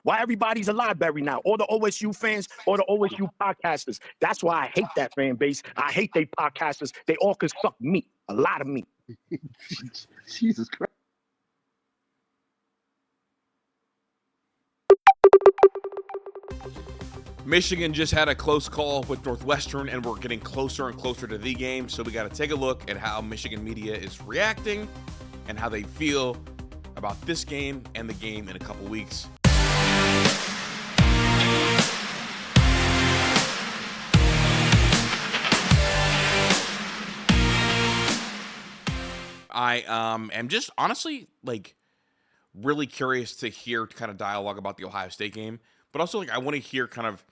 Why everybody's a library now? All the OSU fans, all the OSU podcasters. That's why I hate that fan base. I hate they podcasters. They all can suck meat, a lot of meat. Jesus Christ. Michigan just had a close call with Northwestern, and we're getting closer and closer to the game, so we got to take a look at how Michigan media is reacting and how they feel about this game and the game in a couple weeks. I am just honestly like really curious to hear kind of dialogue about the Ohio State game, but also like I want to hear kind of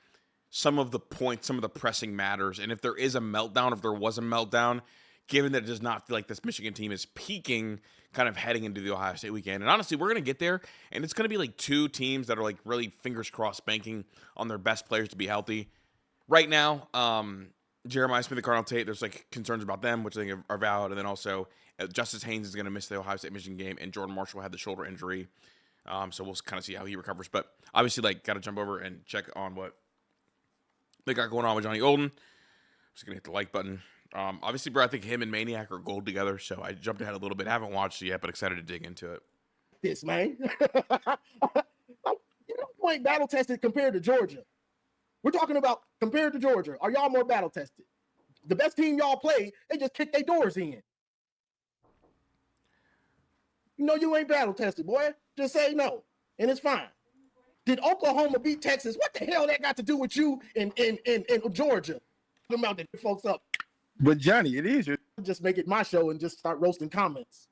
some of the points, some of the pressing matters, and if there is a meltdown, if there was a meltdown, given that it does not feel like this Michigan team is peaking kind of heading into the Ohio State weekend. And honestly, we're going to get there, and it's going to be like two teams that are like really fingers crossed banking on their best players to be healthy. Right now, Jeremiah Smith and Cardinal Tate, there's like concerns about them, which I think are valid, and then also Justice Haynes is going to miss the Ohio State-Michigan game, and Jordan Marshall had the shoulder injury, so we'll kind of see how he recovers. But obviously, like, got to jump over and check on what they got going on with Johnny Olden. Just going to hit the like button. Obviously, bro, I think him and Maniac are gold together, so I jumped ahead a little bit. Haven't watched it yet, but excited to dig into it. This, man. You ain't battle-tested compared to Georgia. We're talking about compared to Georgia. Are y'all more battle-tested? The best team y'all play, they just kick their doors in. You know you ain't battle-tested, boy. Just say no, and it's fine. Did Oklahoma beat Texas? What the hell that got to do with you in Georgia? Them out the folks up. But Johnny, it is your. Just make it my show and just start roasting comments.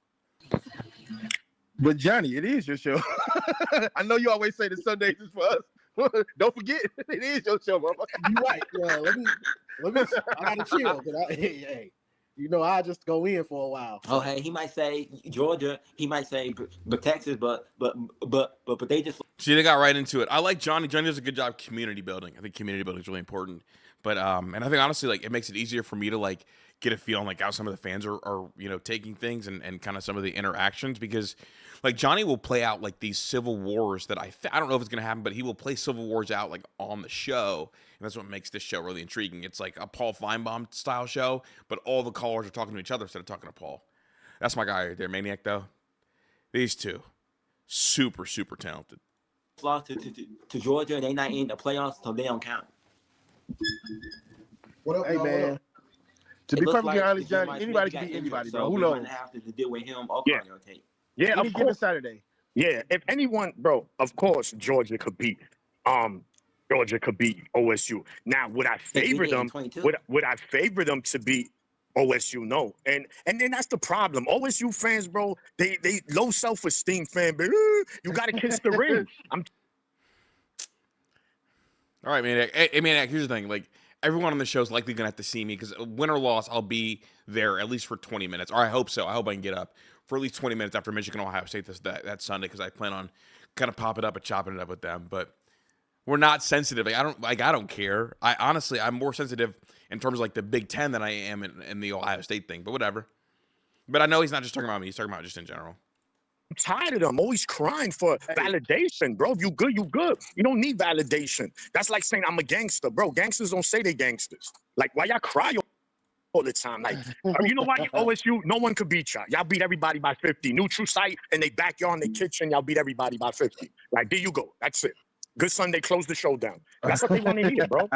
But Johnny, it is your show. I know you always say that Sundays is for us. Don't forget, it is your show, motherfucker. You're right. Let me. I gotta chill. Hey, you know, I just go in for a while. Oh, hey, he might say Georgia. He might say but Texas, but they just. See, they got right into it. I like Johnny. Johnny does a good job community building. I think community building is really important. But and I think honestly, like, it makes it easier for me to like get a feel on like how some of the fans are you know, taking things and kind of some of the interactions, because like Johnny will play out like these civil wars that I don't know if it's gonna happen, but he will play civil wars out like on the show, and that's what makes this show really intriguing. It's like a Paul Feinbaum style show, but all the callers are talking to each other instead of talking to Paul. That's my guy right there, Maniac. Though these two, super talented. Lost to Georgia. They not in the playoffs, so they don't count. What up, Hey, y'all? man. What up? To be perfectly like honest, Johnny, Jeremiah anybody Smith can beat got anybody, injured, bro. so Who we're knows? gonna have to deal with him or Yeah. Cardinal Tate. Yeah, Any of given course. Saturday. Yeah, if anyone, bro, of course, Georgia could beat OSU. Now, would I favor did in them? 22. Would I favor them to beat OSU? No. And then that's the problem. OSU fans, bro, they low self-esteem fan, but you gotta kiss the ring. All right, Maniac. Hey, Maniac, here's the thing. Like, everyone on the show is likely going to have to see me because win or loss, I'll be there at least for 20 minutes. Or I hope so. I hope I can get up for at least 20 minutes after Michigan Ohio State that Sunday, because I plan on kind of popping up and chopping it up with them. But we're not sensitive. I don't care. I'm more sensitive in terms of like the Big Ten than I am in the Ohio State thing. But whatever. But I know he's not just talking about me. He's talking about just in general. I'm tired of them always crying for validation, bro. If you good, you good. You don't need validation. That's like saying I'm a gangster, bro. Gangsters don't say they gangsters. Like, why y'all cry all the time? Like, you know what? OSU, no one could beat y'all. Y'all beat everybody by 50. Neutral site in their backyard, in their kitchen, y'all beat everybody by 50. Like, there you go. That's it. Good Sunday, close the show down. That's what they want to hear, bro.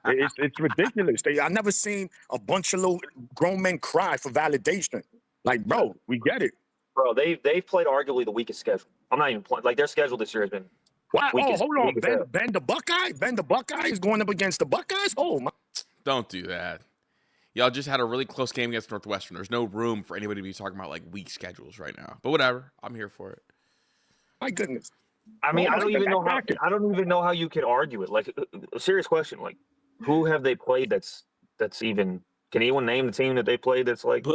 It's ridiculous. I never seen a bunch of little grown men cry for validation. Like, bro, we get it. Bro, they've played arguably the weakest schedule. I'm not even playing. Like, their schedule this year has been. Wow. Oh, hold on. weakest Ben the Buckeye? Ben the Buckeye is going up against the Buckeyes? Oh, my. Don't do that. Y'all just had a really close game against Northwestern. There's no room for anybody to be talking about like weak schedules right now. But whatever. I'm here for it. My goodness. I mean, Oh, I don't even know how you could argue it. Like, a serious question. Like, who have they played that's even? Can anyone name the team that they played that's like?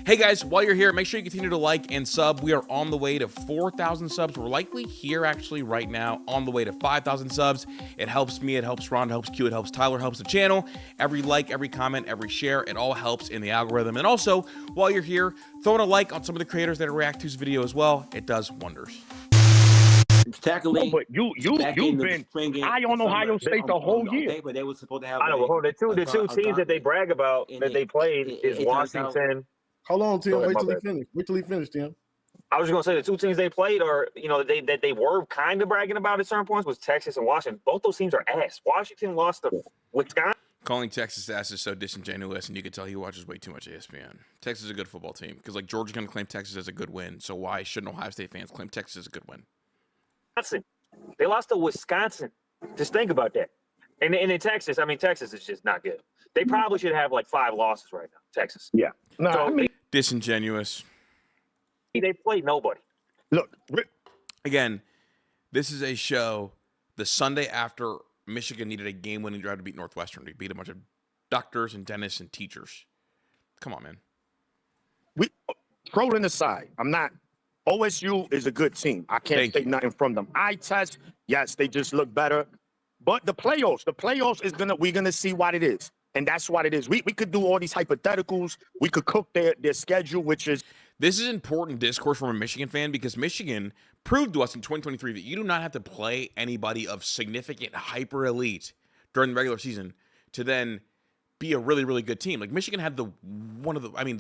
Hey guys, while you're here, make sure you continue to like and sub. We are on the way to 4,000 subs. We're likely here actually right now on the way to 5,000 subs. It helps me, it helps Ron, it helps Q, it helps Tyler, it helps the channel. Every like, every comment, every share, it all helps in the algorithm. And also, while you're here, throwing a like on some of the creators that react to this video as well. It does wonders. tackling. No, but you've been high on Ohio State the whole year. Okay, but they were supposed to have. I know. Hold on. The two teams that they brag about that they played is Washington. Hold on, Tim. Go ahead, Wait my till he bad. finish. Wait till he finish, Tim. I was just gonna say the two teams they played are, that they were kind of bragging about at certain points was Texas and Washington. Both those teams are ass. Washington lost to Wisconsin. Calling Texas ass is so disingenuous, and you can tell he watches way too much ESPN. Texas is a good football team because like Georgia's going to claim Texas as a good win. So why shouldn't Ohio State fans claim Texas as a good win? Wisconsin. They lost to Wisconsin. Just think about that. And in Texas, I mean, Texas is just not good. They probably should have like 5 losses right now. Texas. Yeah. No, So I mean, Disingenuous. they played nobody. look, Again, this is a show the Sunday after Michigan needed a game-winning drive to beat Northwestern. They beat a bunch of doctors and dentists and teachers. Come on, man. trolling aside, I'm not. OSU is a good team. I can't take nothing from them. Eye test, yes, they just look better. But the playoffs is we're gonna see what it is. And that's what it is. We could do all these hypotheticals. We could cook their schedule, which is. This is important discourse from a Michigan fan because Michigan proved to us in 2023 that you do not have to play anybody of significant hyper elite during the regular season to then be a really, really good team. Like Michigan had the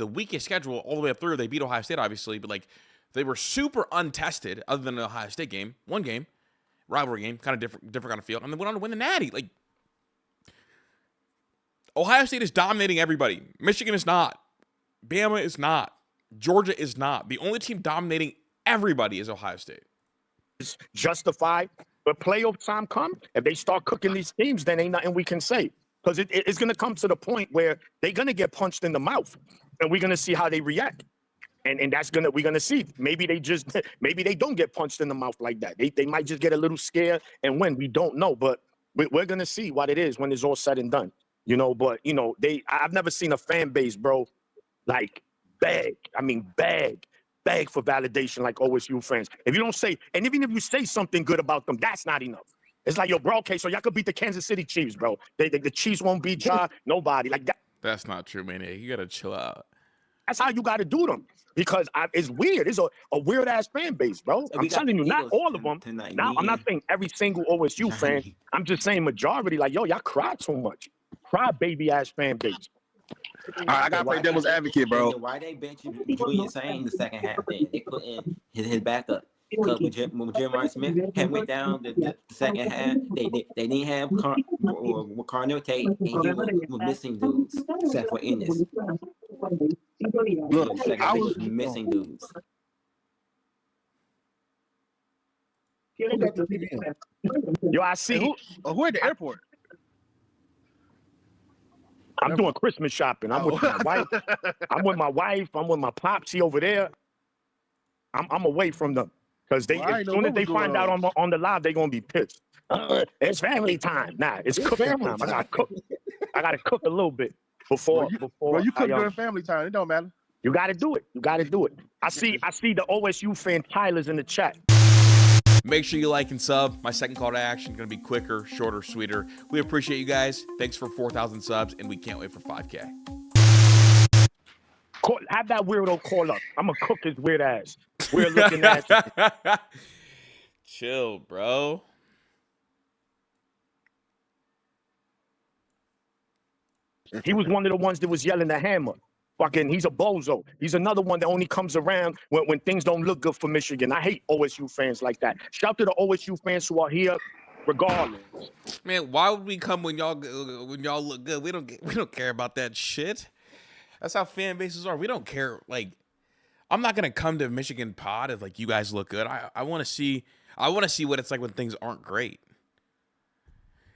weakest schedule all the way up through. They beat Ohio State, obviously, but like they were super untested other than the Ohio State game. One game, rivalry game, kind of different kind of feel, and then went on to win the Natty. Like Ohio State is dominating everybody. Michigan is not. Bama is not. Georgia is not. The only team dominating everybody is Ohio State. Is justified. But playoff time come, if they start cooking these teams, then ain't nothing we can say. Because it's going to come to the point where they're going to get punched in the mouth. And we're going to see how they react. And we're going to see. Maybe they don't get punched in the mouth like that. They might just get a little scared and win. We don't know. But we're going to see what it is when it's all said and done. But I've never seen a fan base, bro, like beg for validation like OSU fans. If you don't say, and even if you say something good about them, that's not enough. It's like, yo, bro, okay, so y'all could beat the Kansas City Chiefs, bro. The Chiefs won't beat y'all, nobody. Like that. That's not true, man. You got to chill out. That's how you got to do them. Because it's weird. It's a weird-ass fan base, bro. I'm telling you, not all of them. Now, I'm not saying every single OSU fan. I'm just saying majority, like, yo, y'all cry too much. Cry baby-ass fan base. All right, I got to play devil's advocate, bro. Why they bench Julian Sain the second half then? They put in his backup. Because when Jeremiah Smith had went down the second half, they didn't have Carnell Tate, and he was missing dudes, except for Ennis. Look, I was missing dudes. Yo, I see. Who at the airport? I'm doing Christmas shopping. I'm with my wife. I'm with my pops. He over there. I'm away from them because as soon as they find out on the live, they're gonna be pissed. It's family time. Nah, it's cooking time. I gotta cook a little bit before. Well, you cook during family time. It don't matter. You gotta do it. I see the OSU fan Tyler's in the chat. Make sure you like and sub. My second call to action is going to be quicker, shorter, sweeter. We appreciate you guys. Thanks for 4,000 subs, and we can't wait for 5K. Have that weirdo call up. I'm going to cook his weird ass. Weird looking ass. Chill, bro. He was one of the ones that was yelling the hammer. Fucking, he's a bozo. He's another one that only comes around when things don't look good for Michigan. I hate OSU fans like that. Shout out to the OSU fans who are here regardless. Man, why would we come when y'all look good? We don't care about that shit. That's how fan bases are. We don't care. Like, I'm not gonna come to Michigan pod if like you guys look good. I want to see what it's like when things aren't great.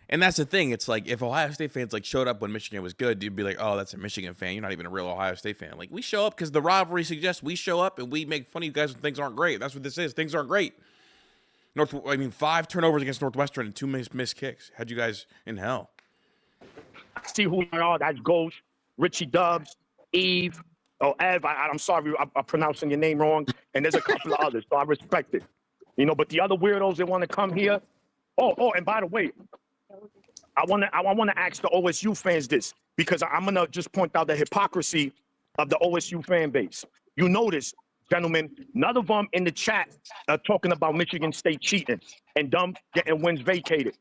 And that's the thing. It's like if Ohio State fans like showed up when Michigan was good, you'd be like, "Oh, that's a Michigan fan. You're not even a real Ohio State fan." Like we show up because the rivalry suggests we show up and we make fun of you guys when things aren't great. That's what this is. Things aren't great. 5 turnovers against Northwestern and 2 missed kicks. Had you guys in hell. I see who they are. That's Ghost, Richie Dubs, Eve. Oh, Ev. I'm sorry, I'm pronouncing your name wrong. And there's a couple of others, so I respect it. But the other weirdos that want to come here. Oh, and by the way. I want to ask the OSU fans this because I'm going to just point out the hypocrisy of the OSU fan base. You notice gentlemen. None of them in the chat talking about Michigan State cheating and them getting wins vacated.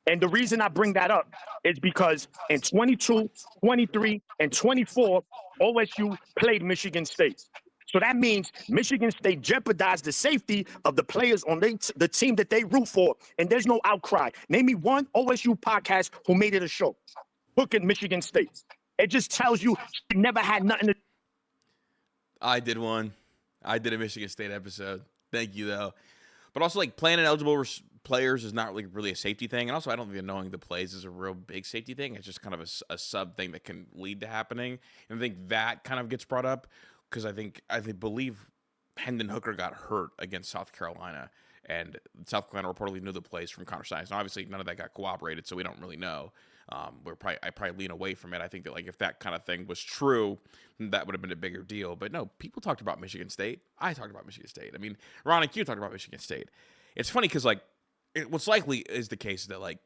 And the reason I bring that up is because in 22, 23, and 24, OSU played Michigan State. So that means Michigan State jeopardized the safety of the players on the team that they root for, and there's no outcry. Name me one OSU podcast who made it a show. Look at Michigan State. It just tells you she never had nothing to. I did one. I did a Michigan State episode. Thank you, though. But also, like, playing ineligible players is not really a safety thing. And also, I don't think knowing the plays is a real big safety thing. It's just kind of a sub thing that can lead to happening. And I think that kind of gets brought up because I believe Hendon Hooker got hurt against South Carolina. And South Carolina reportedly knew the plays from counter-science. And obviously, none of that got corroborated, so we don't really know. I probably lean away from it. I think that, like, if that kind of thing was true, that would have been a bigger deal. But no, people talked about Michigan State. I talked about Michigan State. I mean, Ron and Q talked about Michigan State. It's funny because, like, what's likely is the case that, like,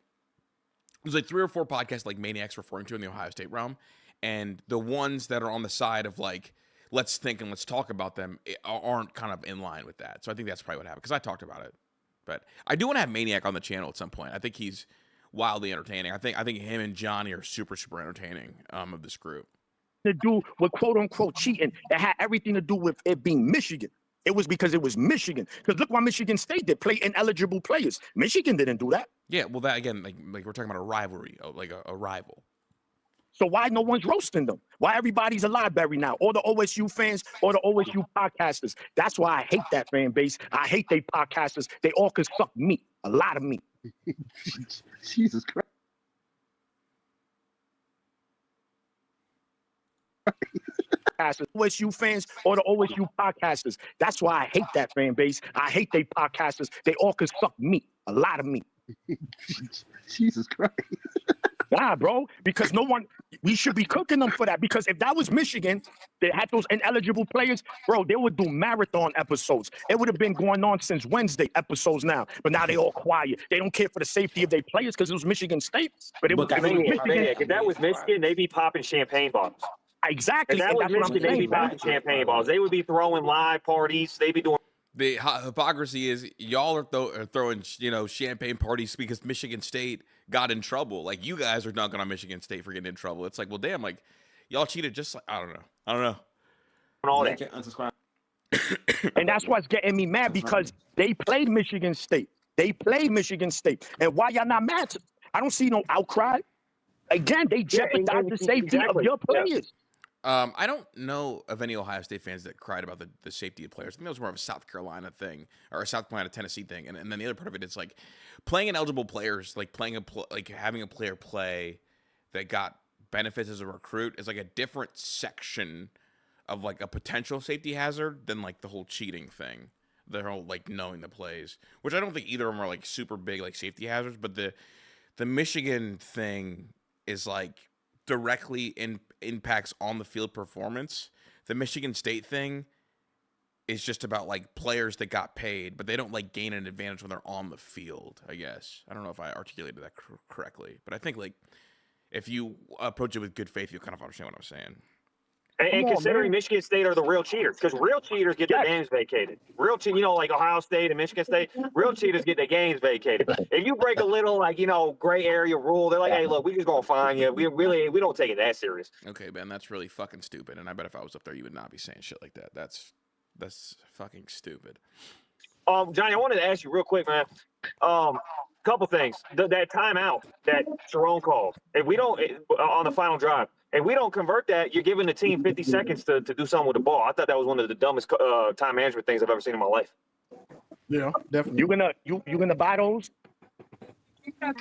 there's like 3 or 4 podcasts like Maniacs referring to in the Ohio State realm, and the ones that are on the side of, like, let's think and let's talk about them aren't kind of in line with that. So I think that's probably what happened because I talked about it. But I do want to have Maniac on the channel at some point. I think he's wildly entertaining. I think him and Johnny are super entertaining of this group. To do with quote unquote cheating, that had everything to do with it being Michigan. It was because it was Michigan. Because look why Michigan State did play ineligible players. Michigan didn't do that. Yeah, well, that again, like we're talking about a rivalry, like a rival. So why no one's roasting them? Why everybody's a library now? All the OSU fans, all the OSU podcasters. That's why I hate that fan base. I hate they podcasters. They all can suck meat, a lot of meat. Jesus Christ. OSU fans or the OSU podcasters. That's why I hate that fan base. I hate they podcasters. They all can suck meat, a lot of meat. Jesus Christ. Nah, bro, because we should be cooking them for that. Because if that was Michigan, they had those ineligible players, bro, they would do marathon episodes. It would have been going on since Wednesday episodes now. But now they all quiet. They don't care for the safety of their players because it was Michigan State. But it was Michigan. If that was Michigan, they'd be popping champagne bottles. Exactly. If that was Michigan, they'd be popping champagne bottles. They would be throwing live parties. They'd be doing. The hypocrisy is y'all are throwing champagne parties because Michigan State got in trouble. Like, you guys are dunking on Michigan State for getting in trouble. It's like, well, damn, like, y'all cheated just like, I don't know. All that. Unsubscribe. And that's what's getting me mad because they played Michigan State. And why y'all not mad? I don't see no outcry. Again, they jeopardized the safety of your players. I don't know of any Ohio State fans that cried about the safety of players. I think that was more of a South Carolina thing or a South Carolina Tennessee thing. And then the other part of it is like playing ineligible players, like having a player play that got benefits as a recruit is like a different section of like a potential safety hazard than like the whole cheating thing. The whole like knowing the plays, which I don't think either of them are like super big like safety hazards. But the Michigan thing is like directly impacts on the field performance. The Michigan State thing is just about like players that got paid, but they don't like gain an advantage when they're on the field, I guess. I don't know if I articulated that correctly, but I think like if you approach it with good faith, you'll kind of understand what I'm saying. And considering Michigan State are the real cheaters, because real cheaters get their games vacated. Like Ohio State and Michigan State, real cheaters get their games vacated. If you break a little, like, gray area rule, they're like, hey, look, we just going to fine you. We don't take it that serious. Okay, Ben, that's really fucking stupid. And I bet if I was up there, you would not be saying shit like that. That's fucking stupid. Johnny, I wanted to ask you real quick, man. Couple things. That timeout that Sharon called, if we don't, on the final drive, if we don't convert that, you're giving the team 50 seconds to do something with the ball. I thought that was one of the dumbest time management things I've ever seen in my life. Yeah, definitely. You gonna buy those? Yeah,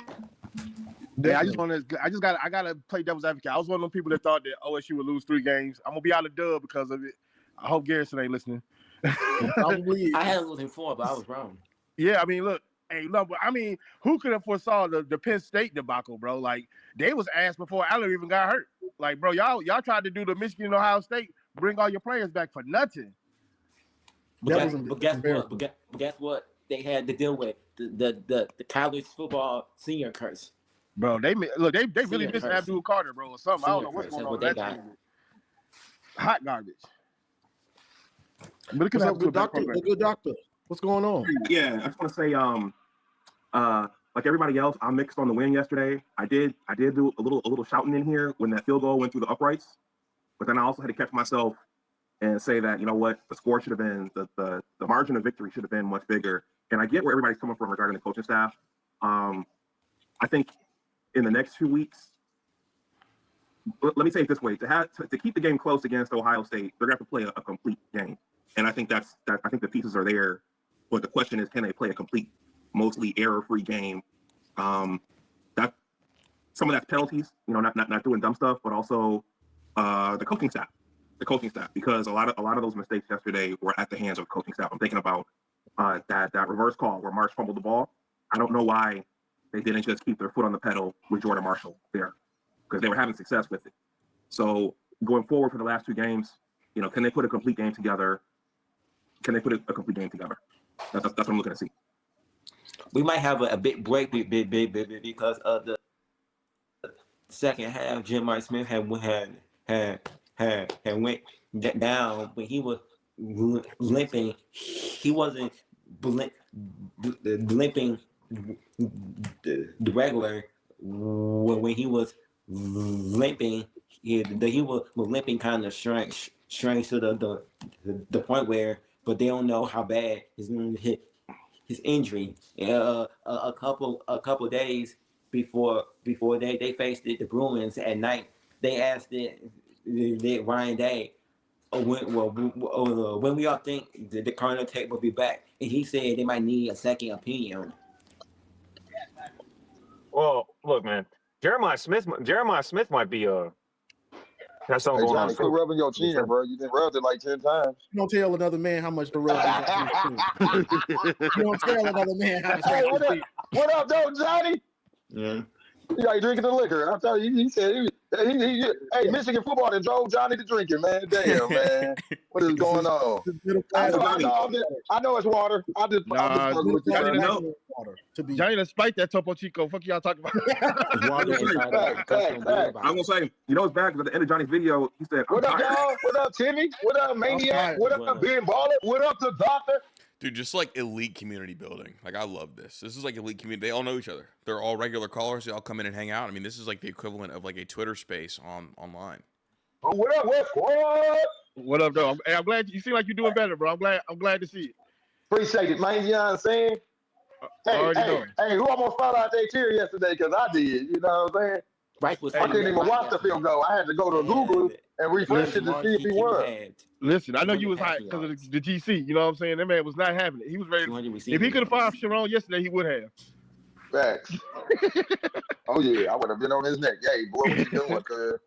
I gotta play devil's advocate. I was one of those people that thought that OSU would lose 3 games. I'm gonna be out of dub because of it. I hope Garrison ain't listening. Probably. I had it losing 4, but I was wrong. Yeah, I mean, look. Hey, look, I mean, who could have foresaw the Penn State debacle, bro? Like, they was asked before Allen even got hurt. Like, bro, y'all tried to do the Michigan and Ohio State, bring all your players back for nothing. But guess what? They had to deal with the college football senior curse. Bro, they really missed Abdul Carter, bro, or something. I don't know what's going on with that team. Hot garbage. But What's up, good doctor? The good doctor. What's going on? Yeah, I just want to say, like everybody else, I'm mixed on the win yesterday. I did do a little shouting in here when that field goal went through the uprights, but then I also had to catch myself and say that, you know what, the score should have been, the margin of victory should have been much bigger. And I get where everybody's coming from regarding the coaching staff. I think in the next 2 weeks, let me say it this way: to keep the game close against Ohio State, they're going to have to play a complete game. And I think I think the pieces are there, but the question is, can they play a complete, mostly error-free game? That some of that's penalties, you know, not doing dumb stuff, but also the coaching staff, because a lot of those mistakes yesterday were at the hands of the coaching staff. I'm thinking about that reverse call where Marsh fumbled the ball. I don't know why they didn't just keep their foot on the pedal with Jordan Marshall there, because they were having success with it. So going forward for the last 2 games, you know, can they put a complete game together? That's what I'm looking to see. We might have a big break because of the second half. Jeremiah Smith had went down when he was limping. He wasn't limping the regular when he was limping. He was limping kind of strange to the point where, but they don't know how bad his injury. A couple days before they faced the Bruins at night, they asked Ryan Day when we all think the Cardinal tape will be back, and he said they might need a second opinion. Well, look, man, Jeremiah Smith might be that's something going on. Johnny, quit rubbing your chin, bro. You done rubbed it like 10 times. You don't tell another man how much to rub his You don't tell another man how much Hey, what up, though, Johnny? Yeah. You like drinking the liquor. I'm telling you, he said, hey, Michigan football done drove Johnny to drinking, man. Damn, man. What is going on? I know it's water. Johnny done spiked that Topo Chico. Fuck y'all talking about? I'm gonna say, you know, it's bad because at the end of Johnny's video, he said, "What up, y'all? What up, Timmy? What up, Maniac? What up, Ben Baller? What up, the Doctor?" Dude, just like elite community building. Like, I love this. This is like elite community. They all know each other. They're all regular callers. They all come in and hang out. I mean, this is like the equivalent of like a Twitter space online. Oh, what up, West? What up, though? I'm glad you seem like you're doing better, bro. I'm glad to see it. Appreciate it, man. You know what I'm saying? Hey, who almost fell out their chair yesterday? Because I did. You know what I'm saying? I couldn't even watch the field go. I had to go to Google and refresh it to see if he won. Listen, I know you was hot because of the GC. You know what I'm saying? That man was not having it. He was ready. If he could have fired Sharon yesterday, he would have. Facts. Oh, yeah. I would have been on his neck. Hey, boy, what you doing, cuz?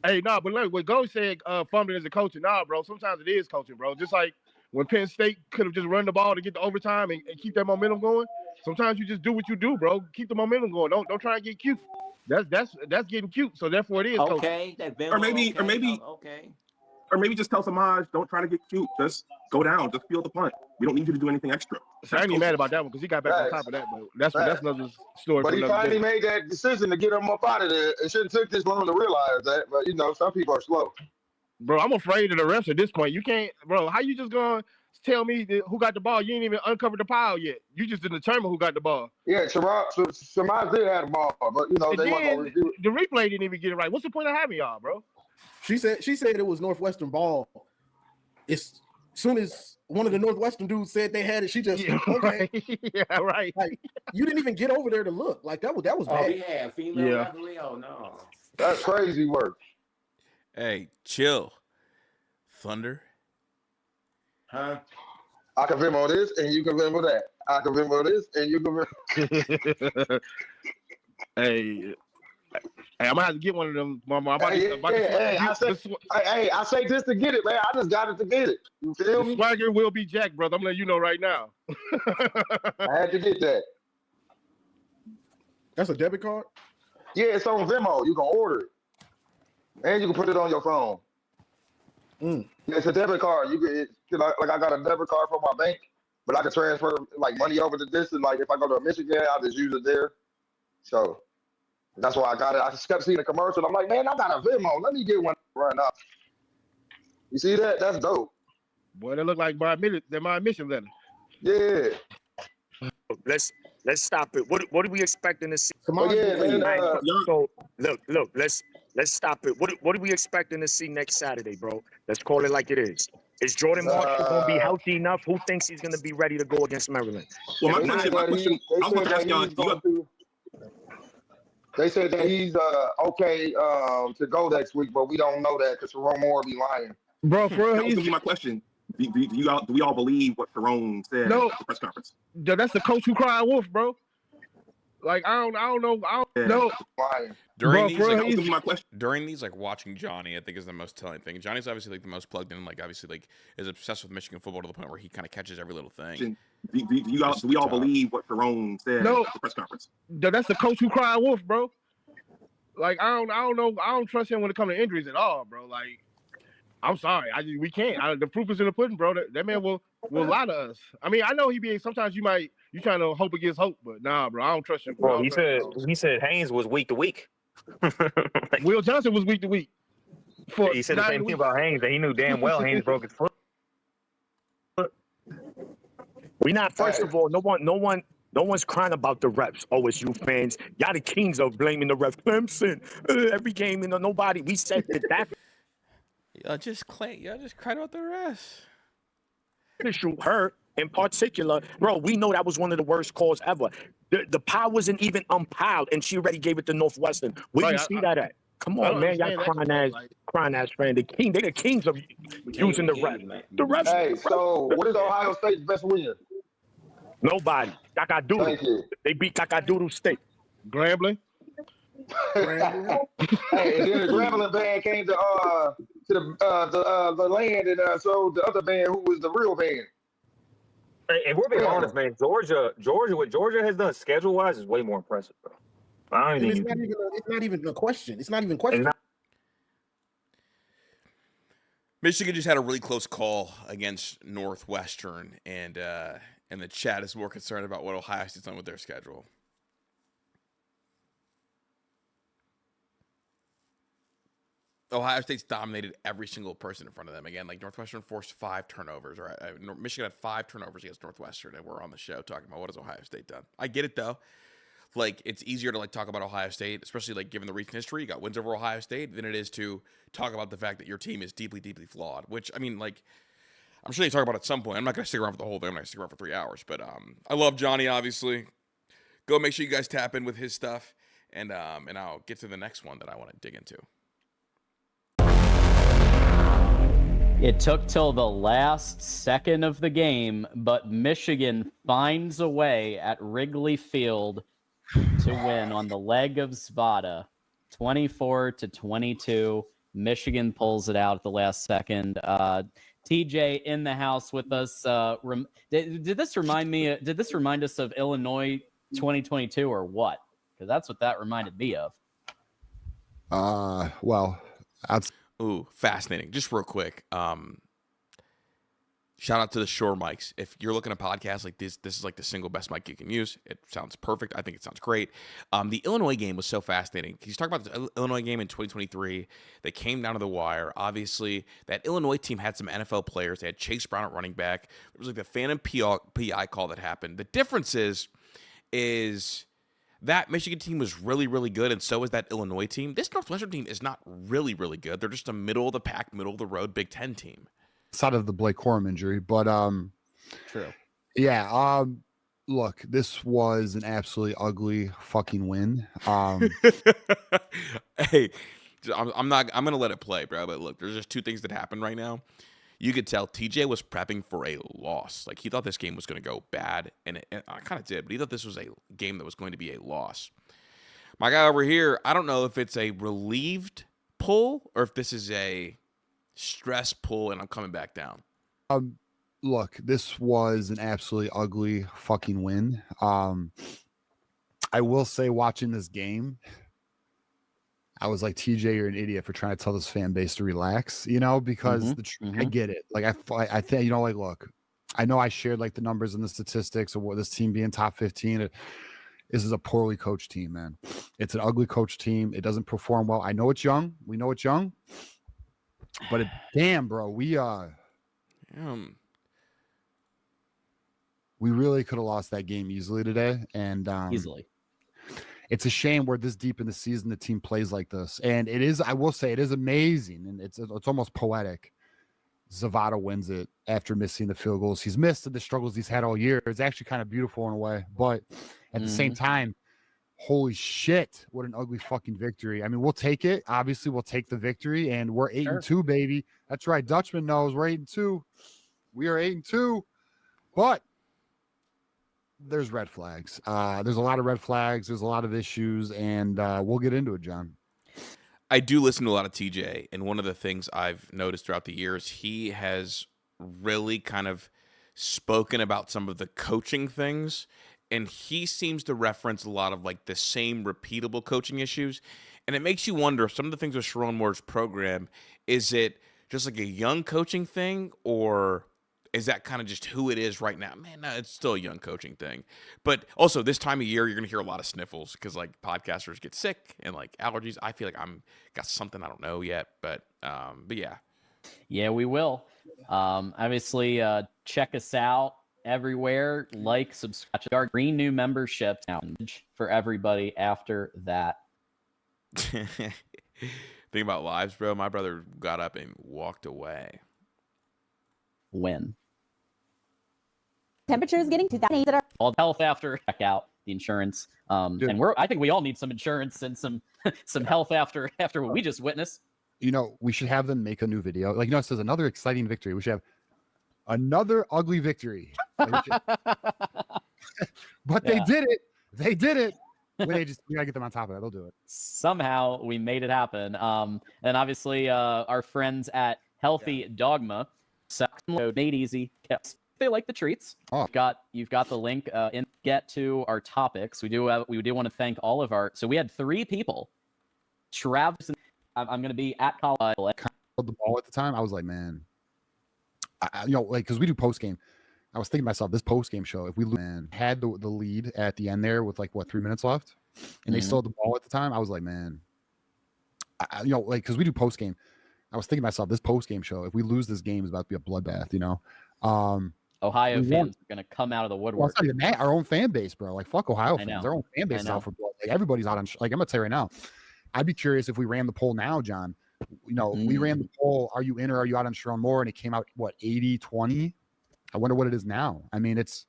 Hey, nah, but look, what Go said, fumbling is a coaching. Nah, bro, sometimes it is coaching, bro. Just like when Penn State could have just run the ball to get the overtime and keep that momentum going. Sometimes you just do what you do, bro. Keep the momentum going. Don't try and get cute. That's getting cute. So therefore, it is okay. Coaching. Or maybe just tell Samaj, don't try to get cute. Just go down. Just field the punt. We don't need you to do anything extra. So I ain't even mad about that one because he got back on top of that. But that's another story. But he finally made that decision to get him up out of there. It shouldn't take this long to realize that. But, you know, some people are slow. Bro, I'm afraid of the refs at this point. You can't, bro. How you just going to tell me who got the ball? You ain't even uncovered the pile yet. You just didn't determine who got the ball. Yeah, Samaj did have the ball, but, you know, they weren't going to review it. The replay didn't even get it right. What's the point of having y'all, bro? She said it was Northwestern ball. As soon as one of the Northwestern dudes said they had it, she just okay. Yeah, right. Like you didn't even get over there to look. Like that was bad. Yeah, female referee. Oh no. That's crazy work. Hey, chill. Thunder. Huh? I can remember this and you can remember that. I can remember this and you can remember. Hey, I'm gonna have to get one of them, Mama. I say this to get it, man. I just got it to get it. You feel me? Swagger will be Jack, brother. I'm letting you know right now. I had to get that. That's a debit card? Yeah, it's on Venmo. You can order it. And you can put it on your phone. It's a debit card. Like I got a debit card from my bank, but I can transfer like money over to this. And like if I go to Michigan, I'll just use it there. So that's why I got it. I just kept seeing the commercial. I'm like, man, I got a Venmo. Let me get one right now. You see that? That's dope. Boy, they look like my admission letter. Yeah. Let's stop it. What are we expecting to see? But yeah, man. So look, let's stop it. What are we expecting to see next Saturday, bro? Let's call it like it is. Is Jordan Marshall going to be healthy enough? Who thinks he's going to be ready to go against Maryland? Well, They said that I was about to ask y'all. They said that he's okay to go next week, but we don't know that because Sharon Moore be lying. Bro, for That was real, gonna be my question. Do we all believe what Sharon said No. at the press conference? that's the coach who cried wolf, bro. Like I don't know. I don't know. Lying. During Bro, these, for like, real, That was gonna be my question. during these, like, watching Johnny, I think is the most telling thing. Johnny's obviously like the most plugged in, like, obviously like is obsessed with Michigan football to the point where he kind of catches every little thing. Do we all believe what Sharon said No. at the press conference? That's the coach who cried wolf, bro. Like I don't know. I don't trust him when it comes to injuries at all, bro. Like I'm sorry, we can't. The proof is in the pudding, bro. That man will lie to us. I mean, I know he be. Sometimes you trying to hope against hope, but nah, bro. I don't trust him. Bro, he said Haynes was week to week. Like, Will Johnson was week to week. he said the same thing about Haynes, that he knew damn well Haynes broke his foot. We not. First of all, no one's crying about the refs. OSU fans, y'all the kings of blaming the refs. Clemson, every game, nobody. We said that Y'all just cried about the rest. issue, her in particular, bro. We know that was one of the worst calls ever. The power wasn't even umpiled, and she already gave it to Northwestern. Where Right, you see that at? Come I on, don't man. Y'all understand that, crying ass fan. They the kings of using the refs. The refs. Hey, so what is Ohio State's best win? Nobody. Thank Kakadoodle. you. They beat Kakadoodle State. Grambling. Hey, and then the Grambling band came to the land and showed the other band who was the real band. Hey, and we're being honest, man. Georgia, what Georgia has done schedule wise is way more impressive, bro. I don't And think it's not even a question. It's not even a question. Michigan just had a really close call against Northwestern, and the chat is more concerned about what Ohio State's done with their schedule. Ohio State's dominated every single person in front of them. Again, like Northwestern forced 5 turnovers, or Michigan had 5 turnovers against Northwestern, and we're on the show talking about what has Ohio State done. I get it though. Like it's easier to like talk about Ohio State, especially like given the recent history. You got wins over Ohio State, than it is to talk about the fact that your team is deeply, deeply flawed. Which I mean, like I'm sure they talk about at some point. I'm not going to stick around for the whole thing. I'm not going to stick around for 3 hours. But I love Johnny, obviously. Go make sure you guys tap in with his stuff, and I'll get to the next one that I want to dig into. It took till the last second of the game, but Michigan finds a way at Wrigley Field to win on the leg of Zvada, 24-22. Michigan pulls it out at the last second. TJ in the house with us. Did this remind us of Illinois 2022 or what? Because that's what that reminded me of. Well, that's Ooh, fascinating. Just real quick. Shout out to the Shure mics. If you're looking at podcasts like this is like the single best mic you can use. It sounds perfect. I think it sounds great. The Illinois game was so fascinating. He's talking about the Illinois game in 2023. They came down to the wire. Obviously, that Illinois team had some NFL players. They had Chase Brown at running back. There was like the phantom PI call that happened. The difference is that Michigan team was really, really good, and so was that Illinois team. This Northwestern team is not really, really good. They're just a middle of the pack, middle of the road Big Ten team. Side of the Blake Corum injury, but True. Yeah. Look, this was an absolutely ugly fucking win. Hey, I'm gonna let it play, bro. But look, there's just 2 things that happened right now. You could tell TJ was prepping for a loss. Like he thought this game was going to go bad, and I kind of did, but he thought this was a game that was going to be a loss. My guy over here, I don't know if it's a relieved pull or if this is a stress pull, and I'm coming back down. Look, this was an absolutely ugly fucking win. I will say, watching this game, I was like, TJ, you're an idiot for trying to tell this fan base to relax, because I get it. Like, I think, like, look, I know I shared like the numbers and the statistics of what this team being top 15. This is a poorly coached team, man. It's an ugly coached team. It doesn't perform well. I know it's young. We know it's young, but damn, bro, we We really could have lost that game easily today, and Easily. it's a shame we're this deep in the season the team plays like this. And it is, I will say, it is amazing, and it's almost poetic. Zavada wins it after missing the field goals he's missed and the struggles he's had all year. It's actually kind of beautiful in a way, but at the same time, holy shit, what an ugly fucking victory. I mean, we'll take it. Obviously, we'll take the victory, and we're 8-2, baby. That's right. Dutchman knows we're 8-2. We are 8-2, but there's red flags. There's a lot of red flags. There's a lot of issues, and we'll get into it, John. I do listen to a lot of TJ, and one of the things I've noticed throughout the years, he has really kind of spoken about some of the coaching things, and he seems to reference a lot of like the same repeatable coaching issues, and it makes you wonder, some of the things with Sharon Moore's program, is it just like a young coaching thing, or is that kind of just who it is right now? Man, no, it's still a young coaching thing. But also this time of year, you're going to hear a lot of sniffles because like podcasters get sick and like allergies. I feel like I'm got something I don't know yet, but yeah. Yeah, we will. Obviously, check us out everywhere. Like, subscribe. Our green new membership now for everybody after that. Think about lives, bro. My brother got up and walked away. When? Temperatures getting to that that are All health after check out the insurance. And I think we all need some insurance and some health after what we just witnessed. You know, we should have them make a new video. Like, you know, it says another exciting victory. We should have another ugly victory. But they did it. They did it. We gotta get them on top of that. They'll do it. Somehow we made it happen. And obviously our friends at Healthy Dogma, code made easy. They like the treats. Oh. You've got the link in. Get to our topics. We do want to thank all of our. So we had 3 people. Travis, I'm going to be at college. The ball at the time, I was like, man, you know, like because we do post game. I was thinking to myself, this post game show, if we had the lead at the end there with like 3 minutes left, and they still had the ball at the time, I was like, man, you know, like because we do post game. I was thinking to myself, this post game show, if we lose this game, is about to be a bloodbath, you know. Ohio fans are going to come out of the woodwork. Well, it's not even that. Our own fan base, bro. Like, fuck Ohio fans. Our own fan base is out for blood. Like, everybody's out on. Like, I'm gonna tell you right now. I'd be curious if we ran the poll now, John. You know, we ran the poll. Are you in or are you out on Sharon Moore? And it came out what 80-20. I wonder what it is now. I mean, it's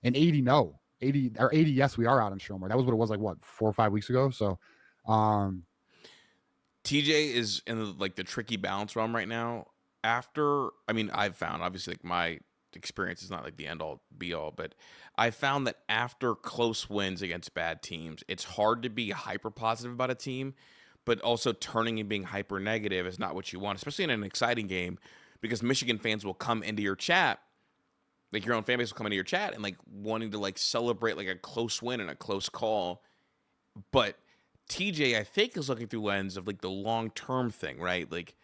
an 80 no, 80 or 80 yes. We are out on Sharon Moore. That was what it was like 4 or 5 weeks ago. So, TJ is in the tricky balance realm right now. I've found obviously like my experience is not like the end all be all, but I found that after close wins against bad teams, it's hard to be hyper positive about a team, but also turning and being hyper negative is not what you want, especially in an exciting game, because Michigan fans will come into your chat, like your own fan base will come into your chat and like wanting to like celebrate like a close win and a close call. But TJ, I think, is looking through lens of like the long-term thing, right? Like,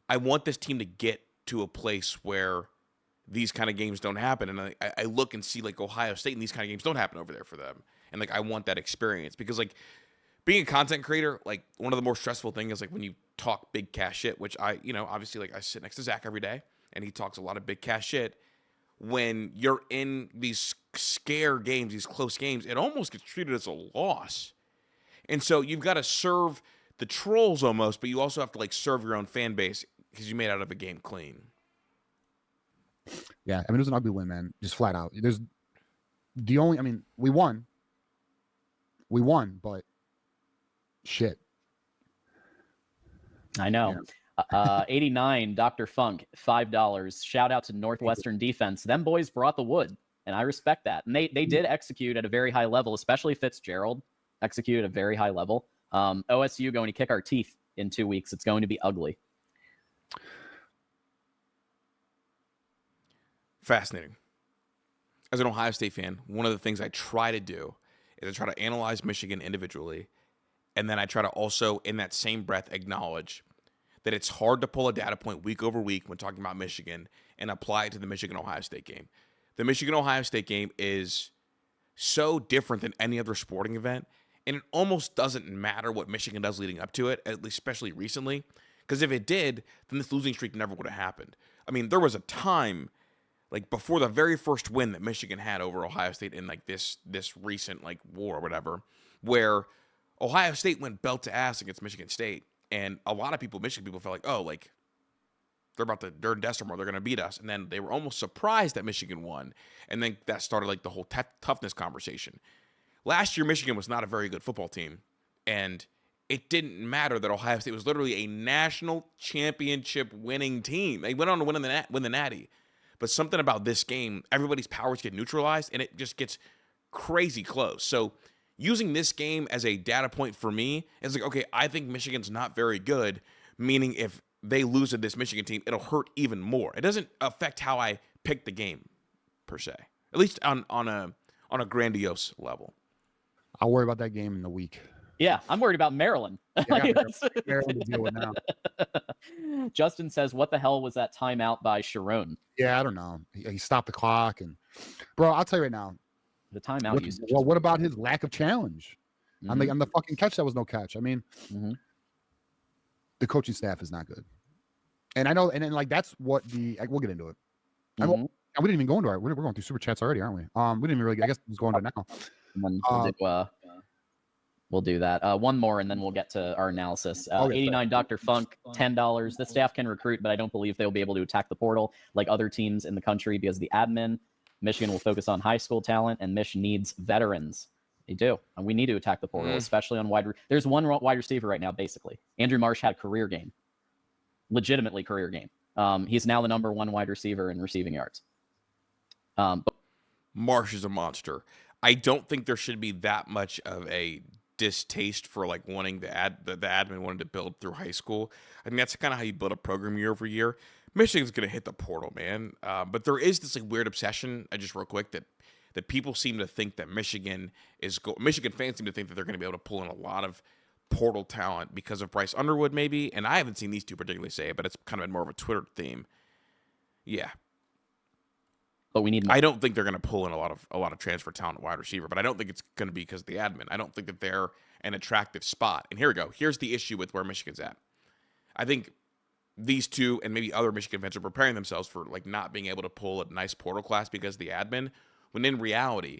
I want this team to get to a place where these kind of games don't happen. And I look and see like Ohio State and these kind of games don't happen over there for them. And like, I want that experience because like being a content creator, like one of the more stressful things is like when you talk big cash shit, which obviously like I sit next to Zach every day and he talks a lot of big cash shit. When you're in these scare games, these close games, it almost gets treated as a loss. And so you've got to serve the trolls almost, but you also have to like serve your own fan base because you made out of a game clean. Yeah, I mean, it was an ugly win, man. Just flat out. We won, but shit. I know. Yeah. 89, Dr. Funk, $5. Shout out to Northwestern defense. Them boys brought the wood, and I respect that. And they did execute at a very high level, especially Fitzgerald. Execute at a very high level. OSU going to kick our teeth in 2 weeks. It's going to be ugly. Fascinating. As an Ohio State fan, one of the things I try to do is I try to analyze Michigan individually, and then I try to also, in that same breath, acknowledge that it's hard to pull a data point week over week when talking about Michigan and apply it to the Michigan-Ohio State game. The Michigan-Ohio State game is so different than any other sporting event, and it almost doesn't matter what Michigan does leading up to it, at least especially recently, because if it did, then this losing streak never would have happened. I mean, there was a time, like before the very first win that Michigan had over Ohio State in like this recent like war or whatever, where Ohio State went belt to ass against Michigan State, and a lot of people, Michigan people, felt like, oh, like they're in December, they're going to beat us, and then they were almost surprised that Michigan won, and then that started like the whole toughness conversation. Last year, Michigan was not a very good football team, and it didn't matter that Ohio State was literally a national championship winning team. They went on to win the Natty. But something about this game, everybody's powers get neutralized, and it just gets crazy close. So using this game as a data point for me is like, okay, I think Michigan's not very good, meaning if they lose to this Michigan team, it'll hurt even more. It doesn't affect how I pick the game, per se, at least on a grandiose level. I'll worry about that game in a week. Yeah, I'm worried about Maryland. Yeah, Maryland to deal with now. Justin says, what the hell was that timeout by Sharon? Yeah, I don't know. He stopped the clock. And, bro, I'll tell you right now. The timeout usage. Well, what about his lack of challenge? On the fucking catch, that was no catch. I mean, the coaching staff is not good. And I know, and then, like, that's what we'll get into it. We didn't even go into it. We're going through super chats already, aren't we? We didn't even really, I guess it's going to now. We'll do that. One more, and then we'll get to our analysis. 89 Dr. Funk, $10. The staff can recruit, but I don't believe they'll be able to attack the portal like other teams in the country because the admin, Michigan will focus on high school talent, and Michigan needs veterans. They do. And we need to attack the portal, especially on There's one wide receiver right now, basically. Andrew Marsh had a career game. Legitimately career game. He's now the number one wide receiver in receiving yards. Marsh is a monster. I don't think there should be that much of a distaste for like wanting the admin wanted to build through high school. I think that's kind of how you build a program year over year. Michigan's going to hit the portal, man. But there is this like weird obsession, just real quick, that people seem to think that Michigan fans seem to think that they're going to be able to pull in a lot of portal talent because of Bryce Underwood, maybe. And I haven't seen these two particularly say it, but it's kind of been more of a Twitter theme. Yeah. But we need more. I don't think they're going to pull in a lot of transfer talent at wide receiver, but I don't think it's going to be because of the admin. I don't think that they're an attractive spot. And here we go. Here's the issue with where Michigan's at. I think these two and maybe other Michigan fans are preparing themselves for like not being able to pull a nice portal class because of the admin, when in reality,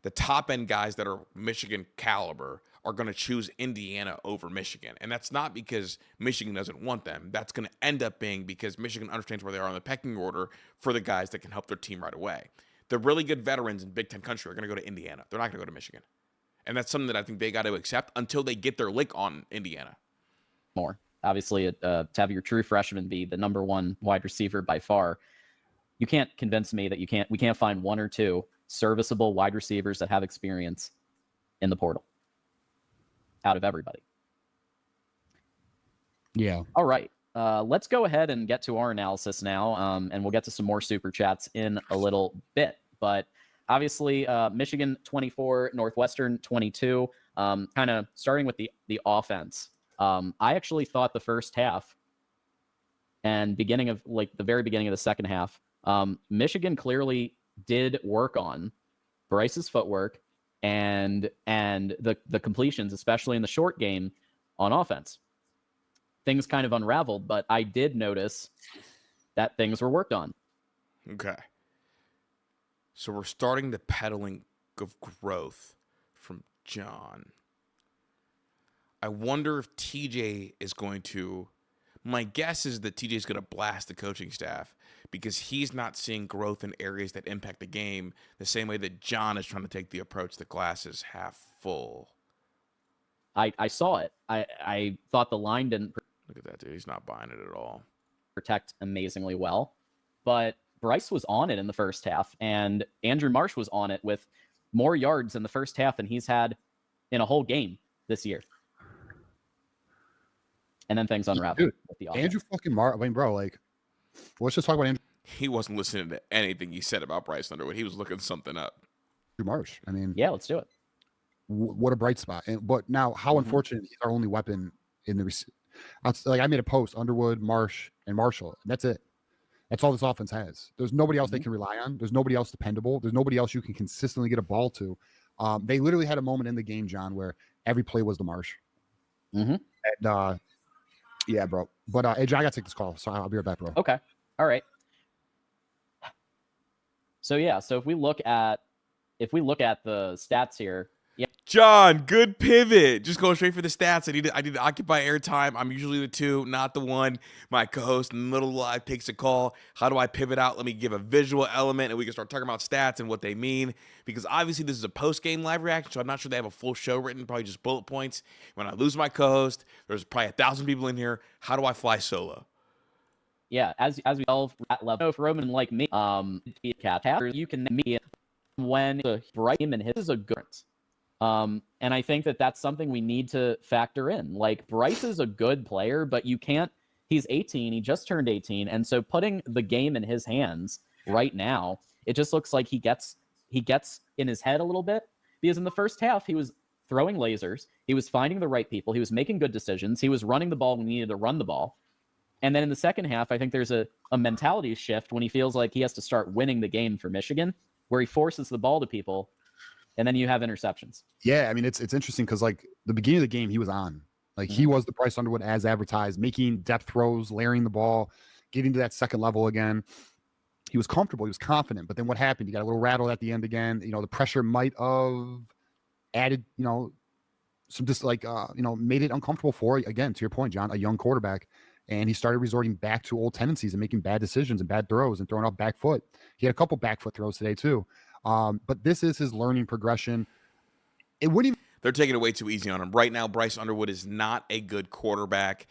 the top end guys that are Michigan caliber are going to choose Indiana over Michigan. And that's not because Michigan doesn't want them. That's going to end up being because Michigan understands where they are on the pecking order for the guys that can help their team right away. The really good veterans in Big Ten country are going to go to Indiana. They're not going to go to Michigan. And that's something that I think they got to accept until they get their lick on Indiana. More. Obviously, to have your true freshman be the number one wide receiver by far, you can't convince me that we can't find one or two serviceable wide receivers that have experience in the portal out of everybody. Yeah. All right. Let's go ahead and get to our analysis now, and we'll get to some more super chats in a little bit. But obviously, Michigan 24, Northwestern 22. Kind of starting with the offense. I actually thought the first half and the very beginning of the second half, Michigan clearly did work on Bryce's footwork and the completions, especially in the short game on offense. Things kind of unraveled, but I did notice that things were worked on. Okay. So we're starting the peddling of growth from John. I wonder if TJ is going to... My guess is that TJ is going to blast the coaching staff because he's not seeing growth in areas that impact the game the same way that John is trying to take the approach that glass is half full. I saw it. I thought the line didn't... Look at that, dude. He's not buying it at all. Protect amazingly well. But Bryce was on it in the first half, and Andrew Marsh was on it with more yards in the first half than he's had in a whole game this year. And then things unraveled. With the offense. Andrew fucking Marsh. I mean, bro, like, let's just talk about Andrew. He wasn't listening to anything he said about Bryce Underwood. He was looking something up. Marsh. I mean, yeah, let's do it. What a bright spot. But now, how unfortunate he's our only weapon in the. Like I made a post: Underwood, Marsh, and Marshall. And that's it. That's all this offense has. There's nobody else they can rely on. There's nobody else dependable. There's nobody else you can consistently get a ball to. They literally had a moment in the game, John, where every play was the Marsh. And yeah, bro. But hey, John, I gotta take this call, so I'll be right back, bro. Okay. All right. So yeah, so if we look at the stats here, yeah, John, good pivot. Just going straight for the stats. I need to occupy airtime. I'm usually the 2, not the 1. My co-host in the middle of the live takes a call. How do I pivot out? Let me give a visual element, and we can start talking about stats and what they mean. Because obviously this is a post-game live reaction, so I'm not sure they have a full show written. Probably just bullet points. When I lose my co-host, there's probably 1,000 people in here. How do I fly solo? yeah, as we all at level, if Roman like me, be a cat, you can meet when the bright and his is a good. And I think that that's something we need to factor in. Like, Bryce is a good player, but you can't. He's 18. He just turned 18, and so putting the game in his hands right now, it just looks like he gets in his head a little bit, because in the first half he was throwing lasers, he was finding the right people, he was making good decisions, he was running the ball when he needed to run the ball. And then in the second half, I think there's a mentality shift when he feels like he has to start winning the game for Michigan, where he forces the ball to people, and then you have interceptions. Yeah, I mean, it's interesting because, like, the beginning of the game, he was on. Like, he was the Bryce Underwood as advertised, making depth throws, layering the ball, getting to that second level again. He was comfortable. He was confident. But then what happened? He got a little rattled at the end again. You know, the pressure might have added, you know, some just like, you know, made it uncomfortable for, again, to your point, John, a young quarterback. And he started resorting back to old tendencies and making bad decisions and bad throws and throwing off back foot. He had a couple back foot throws today too. But this is his learning progression. It wouldn't even. They're taking it way too easy on him. Right now, Bryce Underwood is not a good quarterback,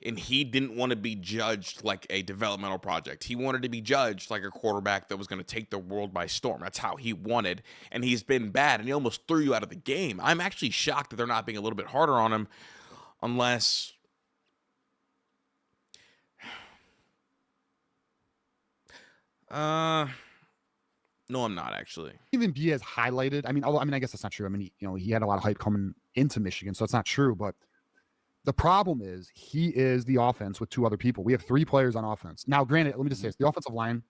and he didn't want to be judged like a developmental project. He wanted to be judged like a quarterback that was going to take the world by storm. That's how he wanted, and he's been bad, and he almost threw you out of the game. I'm actually shocked that they're not being a little bit harder on him, unless... No, I'm not actually. Even be as highlighted. I mean, although, I mean, I guess that's not true. I mean, he had a lot of hype coming into Michigan, so it's not true. But the problem is he is the offense with 2 other people. We have 3 players on offense. Now, granted, let me just say this: the offensive line,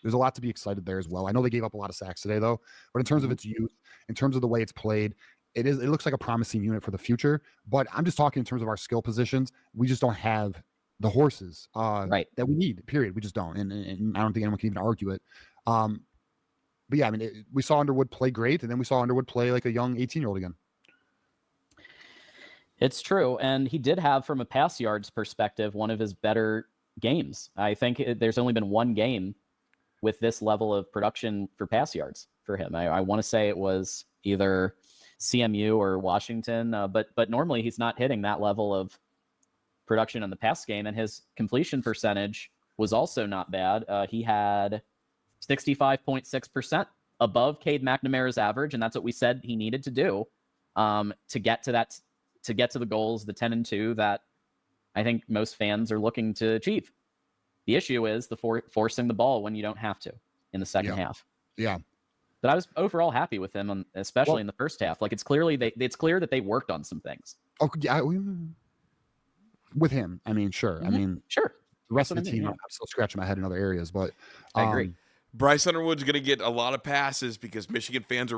there's a lot to be excited there as well. I know they gave up a lot of sacks today, though. But in terms of its youth, in terms of the way it's played, it looks like a promising unit for the future. But I'm just talking in terms of our skill positions. We just don't have the horses right that we need. Period. We just don't, and I don't think anyone can even argue it. But yeah, I mean, we saw Underwood play great, and then we saw Underwood play like a young 18-year-old again. It's true, and he did have, from a pass yards perspective, one of his better games. I think there's only been one game with this level of production for pass yards for him. I want to say it was either CMU or Washington, but normally he's not hitting that level of production in the pass game, and his completion percentage was also not bad. He had 65.6%, above Cade McNamara's average, and that's what we said he needed to do to get to the goals, the 10-2 that I think most fans are looking to achieve. The issue is the forcing the ball when you don't have to in the second half. Yeah. But I was overall happy with him, especially in the first half. Like, it's clear that they worked on some things. Oh yeah, with him. I mean, sure. I mean, sure. The rest of the team, I'm still scratching my head in other areas, but I agree. Bryce Underwood's going to get a lot of passes because Michigan shows are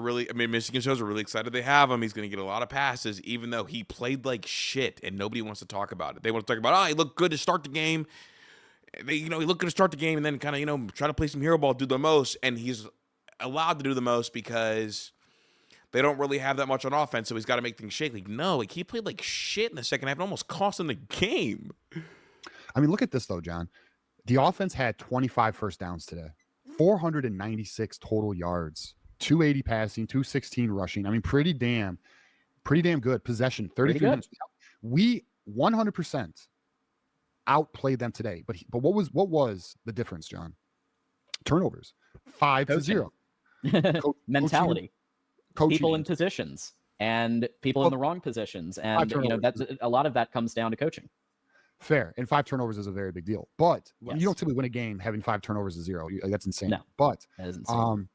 really excited they have him. He's going to get a lot of passes, even though he played like shit and nobody wants to talk about it. They want to talk about, he looked good to start the game. He looked good to start the game and then kind of, try to play some hero ball, do the most. And he's allowed to do the most because they don't really have that much on offense, so he's got to make things shake. He played like shit in the second half and almost cost him the game. I mean, look at this, though, John. The offense had 25 first downs today. 496 total yards, 280 passing, 216 rushing. I mean, pretty damn good. Possession, 33 minutes. We 100% outplayed them today. But what was the difference, John? Turnovers, 5-0. Mentality, coaching people in positions, and people in the wrong positions, and that's a lot of that comes down to coaching. Fair. And 5 turnovers is a very big deal. But you don't typically win a game having 5 turnovers to 0. That's insane. No, but that is insane.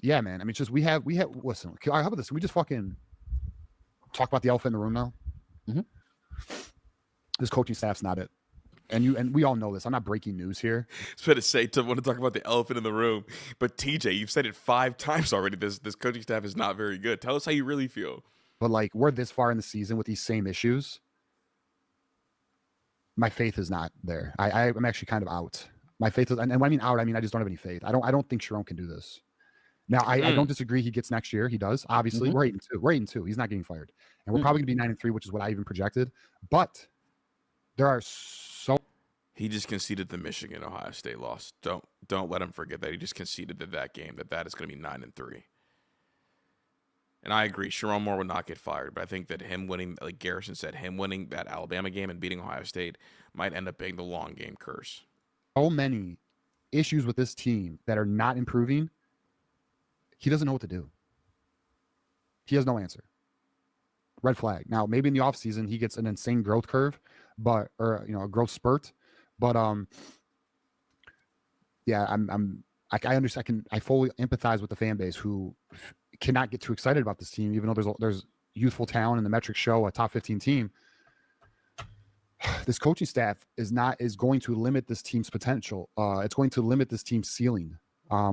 Yeah, man. I mean, it's just we have listen, how about this? Can we just fucking talk about the elephant in the room now? Mm-hmm. This coaching staff's not it. And we all know this. I'm not breaking news here. I was going to say, to want to talk about the elephant in the room, but TJ, you've said it 5 times already. This coaching staff is not very good. Tell us how you really feel. But like, we're this far in the season with these same issues. My faith is not there. I'm actually kind of out My faith is, and when I mean out, I mean I just don't have any faith. I don't think Sharon can do this. Now I don't disagree. He gets next year. He does. Obviously, we're 8-2. We're 8-2. He's not getting fired, and we're probably gonna be 9-3, which is what I even projected. But there are so. He just conceded the Michigan Ohio State loss. Don't let him forget that he just conceded that game that is going to be 9-3. And I agree, Sharon Moore would not get fired, but I think that him winning, like Garrison said, him winning that Alabama game and beating Ohio State might end up being the long game curse. So many issues with this team that are not improving. He doesn't know what to do. He has no answer. Red flag. Now, maybe in the offseason he gets an insane growth curve, or a growth spurt. But yeah, I understand. I fully empathize with the fan base who cannot get too excited about this team, even though there's youthful talent and the metrics show a top 15 team. This coaching staff is going to limit this team's potential. It's going to limit this team's ceiling,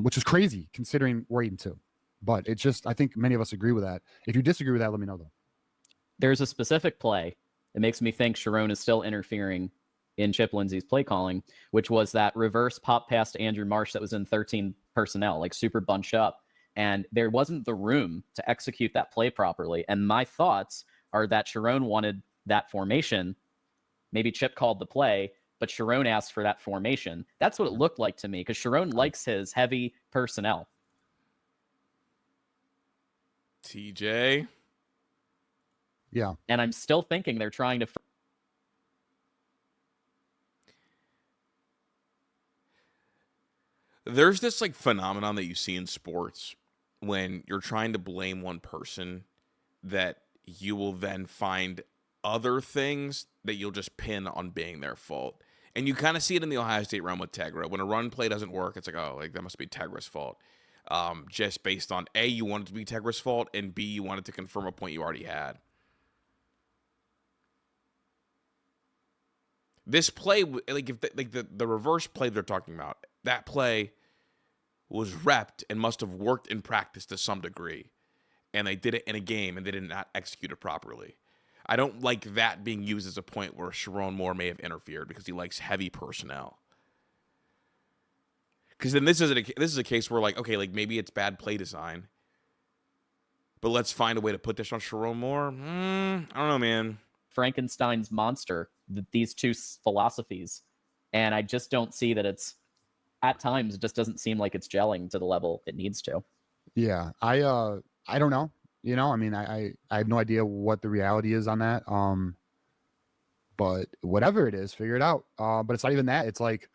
which is crazy considering we're 8-2. But it's just, I think many of us agree with that. If you disagree with that, let me know though. There's a specific play that makes me think Sharon is still interfering in Chip Lindsey's play calling, which was that reverse pop pass to Andrew Marsh that was in 13 personnel, like super bunched up. And there wasn't the room to execute that play properly. And my thoughts are that Sharon wanted that formation. Maybe Chip called the play, but Sharon asked for that formation. That's what it looked like to me, because Sharon likes his heavy personnel. TJ? Yeah. And I'm still thinking they're trying to... There's this like phenomenon that you see in sports when you're trying to blame one person, that you will then find other things that you'll just pin on being their fault. And you kind of see it in the Ohio State realm with Tegra. When a run play doesn't work, it's like, oh, like that must be Tegra's fault. Just based on A, you want it to be Tegra's fault, and B, you wanted to confirm a point you already had. This play, like if the reverse play they're talking about, that play was repped and must have worked in practice to some degree. And they did it in a game and they did not execute it properly. I don't like that being used as a point where Sharon Moore may have interfered because he likes heavy personnel. Because then this is a case where, like, okay, like maybe it's bad play design, but let's find a way to put this on Sharon Moore. I don't know, man. Frankenstein's monster, these two philosophies. And I just don't see that it's, at times, it just doesn't seem like it's gelling to the level it needs to. Yeah. I don't know. You know, I mean, I have no idea what the reality is on that. But whatever it is, figure it out. But it's not even that. It's like,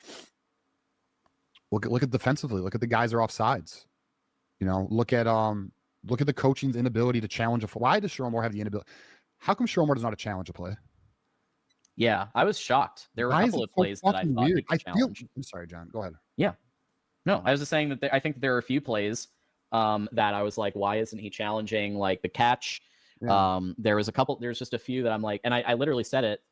look at defensively. Look at the guys that are off sides. You know, look at the coaching's inability to challenge why does Sharon Moore have the inability? How come Sharon Moore does not challenge a play? Yeah, I was shocked. There were a couple of plays that I thought he could challenge. I'm sorry, John. Go ahead. Yeah. No, I was just saying that I think there are a few plays that I was like, why isn't he challenging, like the catch? Yeah. There's just a few that I'm like, and I literally said it.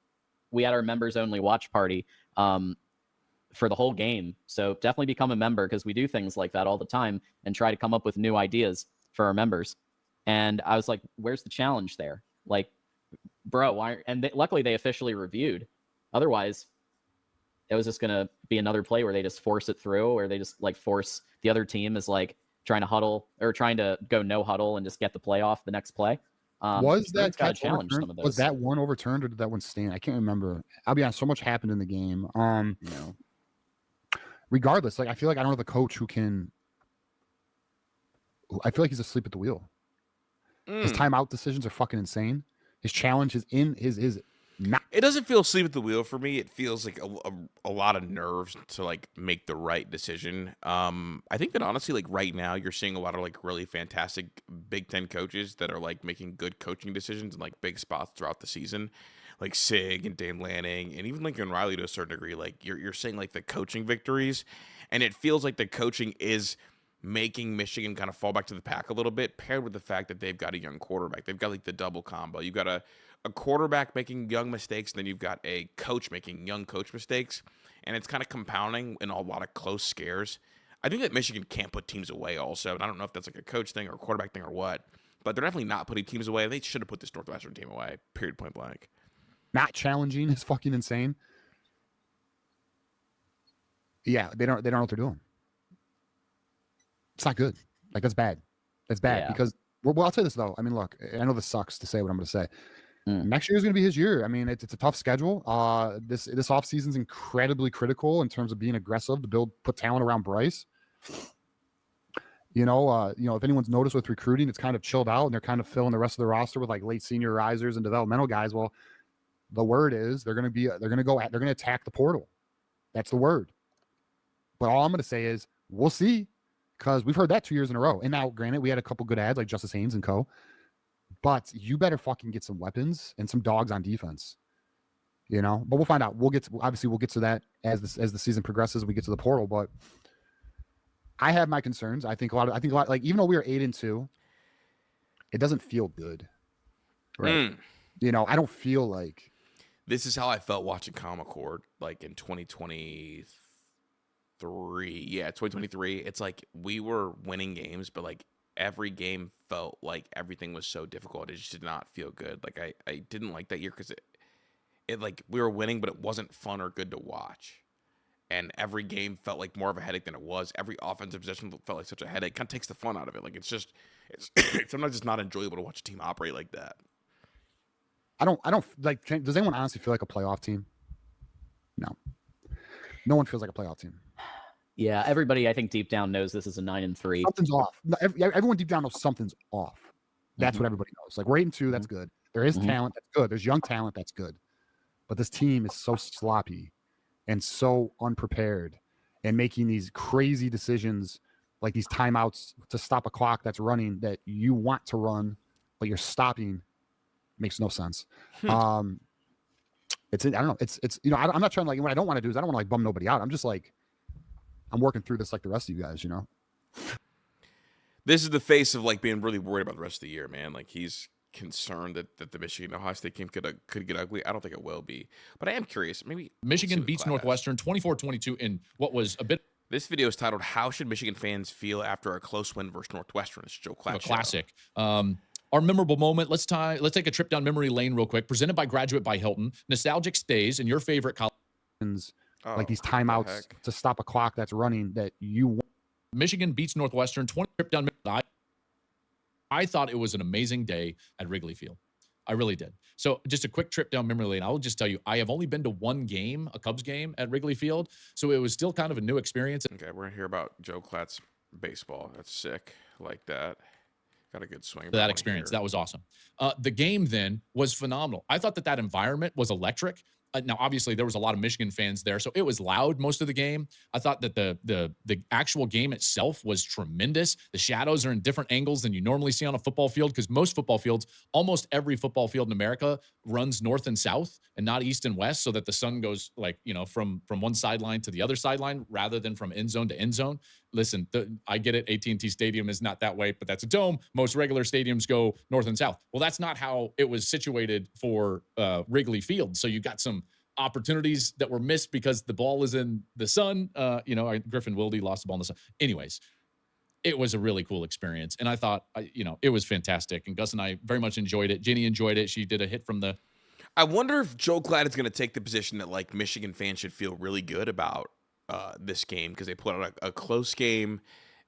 We had our members only watch party for the whole game. So definitely become a member, because we do things like that all the time and try to come up with new ideas for our members. And I was like, where's the challenge there? Like, bro, why? And luckily they officially reviewed. Otherwise, it was just going to be another play where they just force it through, or they just like force the other team is like trying to huddle or trying to go no huddle and just get the play off the next play. Was that catch challenge some of those? Was that one overturned, or did that one stand? I can't remember. I'll be honest, so much happened in the game. Regardless, like I feel like I don't have a coach who can. I feel like he's asleep at the wheel. His timeout decisions are fucking insane. His challenge is not. It doesn't feel asleep at the wheel for me. It feels like a lot of nerves to like make the right decision. I think that honestly, like right now, you're seeing a lot of like really fantastic Big Ten coaches that are like making good coaching decisions in like big spots throughout the season, like Sig and Dan Lanning, and even Lincoln Riley to a certain degree. Like you're seeing like the coaching victories, and it feels like the coaching is making Michigan kind of fall back to the pack a little bit, paired with the fact that they've got a young quarterback. They've got like the double combo. You've got a quarterback making young mistakes, and then you've got a coach making young coach mistakes, and it's kind of compounding in a lot of close scares. I think that Michigan can't put teams away also, and I don't know if that's like a coach thing or a quarterback thing or what, but they're definitely not putting teams away. They should have put this Northwestern team away, period, point blank. Not challenging is fucking insane. Yeah, they don't know what they're doing. It's not good. Like that's bad. That's bad because well, I'll tell you this though. I mean, look, I know this sucks to say what I'm going to say. Next year is going to be his year. I mean, it's a tough schedule. This offseason is incredibly critical in terms of being aggressive to put talent around Bryce. If anyone's noticed with recruiting, it's kind of chilled out and they're kind of filling the rest of the roster with like late senior risers and developmental guys. Well, the word is they're going to attack the portal. That's the word. But all I'm going to say is we'll see, because we've heard that 2 years in a row. And now, granted, we had a couple good ads like Justice Haynes and co. But you better fucking get some weapons and some dogs on defense. But we'll find out. We'll get to that as the season progresses. We get to the portal, but I have my concerns. I think a lot. Like even though we are 8-2, it doesn't feel good. Right. I don't feel like. This is how I felt watching Common Core like in 2023. Yeah, 2023. It's like we were winning games, but like every game felt like everything was so difficult. It just did not feel good. Like I didn't like that year because it like we were winning, but it wasn't fun or good to watch. And every game felt like more of a headache than it was. Every offensive possession felt like such a headache. Kind of takes the fun out of it. Like it's sometimes it's not enjoyable to watch a team operate like that. I don't like. Does anyone honestly feel like a playoff team? No one feels like a playoff team. Yeah, everybody I think deep down knows this is a 9-3. Something's off. Everyone deep down knows something's off. That's what everybody knows. Like we're 8-2, that's good. There is talent, that's good. There's young talent, that's good. But this team is so sloppy and so unprepared and making these crazy decisions, like these timeouts to stop a clock that's running that you want to run, but you're stopping. Makes no sense. I don't know. I'm not trying to like, what I don't want to do is I don't want to like bum nobody out. I'm just like, I'm working through this like the rest of you guys, This is the face of like being really worried about the rest of the year, man. Like he's concerned that the Michigan-Ohio State game could get ugly. I don't think it will be, but I am curious. Maybe Michigan beats Northwestern 24-22 in what was a bit. This video is titled "How Should Michigan Fans Feel After a Close Win versus Northwestern?" It's Joe Klatt. A classic. Our memorable moment. Let's take a trip down memory lane real quick. Presented by Graduate by Hilton. Nostalgic stays in your favorite college. Like these timeouts to stop a clock that's running that you want. Michigan beats Northwestern 20 trip down. I thought it was an amazing day at Wrigley Field. I really did. So just a quick trip down memory lane. I will just tell you, I have only been to one game, a Cubs game at Wrigley Field. So it was still kind of a new experience. Okay, we're going to hear about Joe Klatt's baseball. That's sick. Like that. Got a good swing. That experience. That was awesome. The game then was phenomenal. I thought that environment was electric. Now, obviously, there was a lot of Michigan fans there, so it was loud most of the game. I thought that the actual game itself was tremendous. The shadows are in different angles than you normally see on a football field, because most football fields, almost every football field in America, runs north and south and not east and west, so that the sun goes from one sideline to the other sideline rather than from end zone to end zone. Listen, I get it. AT&T Stadium is not that way, but that's a dome. Most regular stadiums go north and south. Well, that's not how it was situated for Wrigley Field. So you got some opportunities that were missed because the ball is in the sun. Griffin Wilde lost the ball in the sun. Anyways, it was a really cool experience. And I thought, it was fantastic. And Gus and I very much enjoyed it. Jenny enjoyed it. She did a hit from the... I wonder if Joe Klatt is going to take the position that like Michigan fans should feel really good about this game, because they put out a close game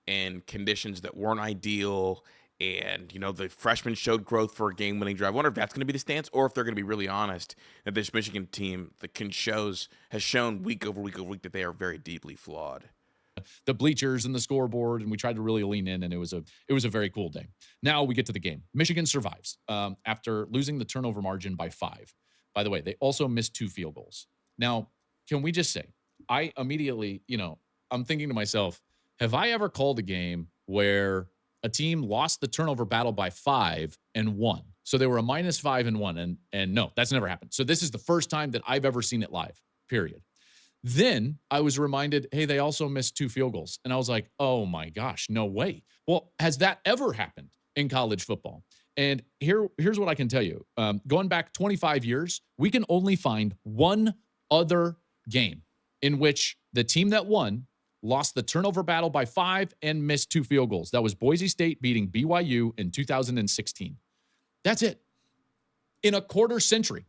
in conditions that weren't ideal, and the freshmen showed growth for a game-winning drive. I wonder if that's going to be the stance, or if they're going to be really honest that this Michigan team that has shown week over week over week that they are very deeply flawed. The bleachers and the scoreboard, and we tried to really lean in, and it was a very cool day. Now we get to the game. Michigan survives after losing the turnover margin by 5. By the way, they also missed 2 field goals. Now, can we just say, I immediately, I'm thinking to myself, have I ever called a game where a team lost the turnover battle by 5 and won? So they were a -5 and 1, and no, that's never happened. So this is the first time that I've ever seen it live, period. Then I was reminded, hey, they also missed 2 field goals. And I was like, oh my gosh, no way. Well, has that ever happened in college football? And here's what I can tell you. Going back 25 years, we can only find one other game in which the team that won lost the turnover battle by 5 and missed 2 field goals. That was Boise State beating BYU in 2016. That's it. In a quarter century.